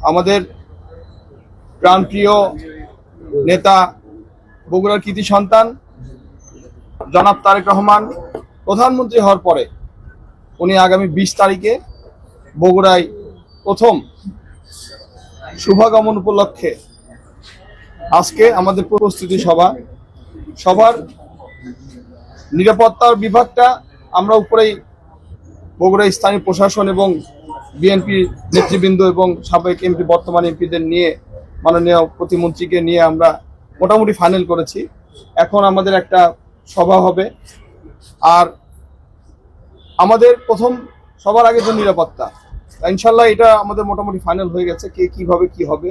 আমাদের প্রাণপ্রিয় নেতা, বগুড়ার কৃতি সন্তান জনাব তারেক রহমান প্রধানমন্ত্রী হওয়ার পরে উনি আগামী 20 তারিখে বগুড়ায় প্রথম শুভাগমন উপলক্ষে আজকে আমাদের প্রস্তুতি সবার নিরাপত্তার বিভাগটা আমরা উপরেই বগুড়া স্থানীয় প্রশাসন এবং বিএনপি নেতৃবৃন্দ এবং সাবেক এমপি বর্তমান এমপিদের নিয়ে মাননীয় প্রতিমন্ত্রীকে নিয়ে আমরা মোটামুটি ফাইনাল করেছি। এখন আমাদের একটা সভা হবে, আর আমাদের প্রথম সবার আগে যে নিরাপত্তা, ইনশাল্লাহ এটা আমাদের মোটামুটি ফাইনাল হয়ে গেছে। কে কিভাবে কি হবে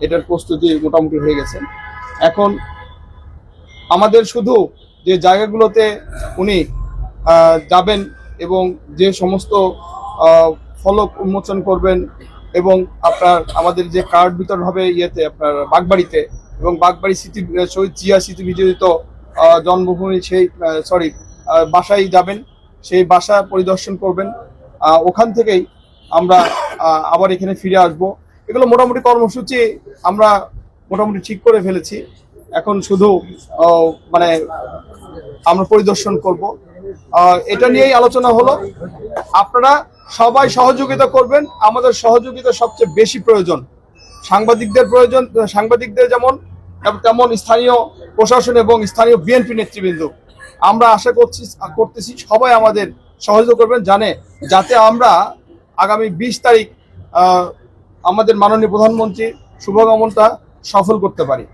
এটার প্রস্তুতি মোটামুটি হয়ে গেছে। এখন আমাদের শুধু যে জায়গাগুলোতে উনি যাবেন এবং যে সমস্ত ফলক উন্মোচন করবেন এবং আমাদের যে কার্ড বিতরণ হবে আপনার বাগবাড়িতে, এবং বাগবাড়ি শহীদ জিয়া স্মৃতি বিজড়িত জন্মভূমি বাসায় যাবেন, সেই বাসা পরিদর্শন করবেন। ওখান থেকেই আমরা আবার এখানে ফিরে আসব। এগুলো মোটামুটি কর্মসূচি আমরা মোটামুটি ঠিক করে ফেলেছি। এখন শুধু আমরা পরিদর্শন করব। এটা নিয়েই আলোচনা হলো। আপনারা সবাই সহযোগিতা করবেন। আমাদের সহযোগিতা সবচেয়ে বেশি প্রয়োজন, সাংবাদিকদের যেমন, তেমন স্থানীয় প্রশাসন এবং স্থানীয় বিএনপি নেতৃবৃন্দ। আমরা আশা করতেছি সবাই আমাদের সহযোগিতা করবেন, যাতে আমরা আগামী 20 তারিখ আমাদের মাননীয় প্রধানমন্ত্রীর শুভগমনটা সফল করতে পারি।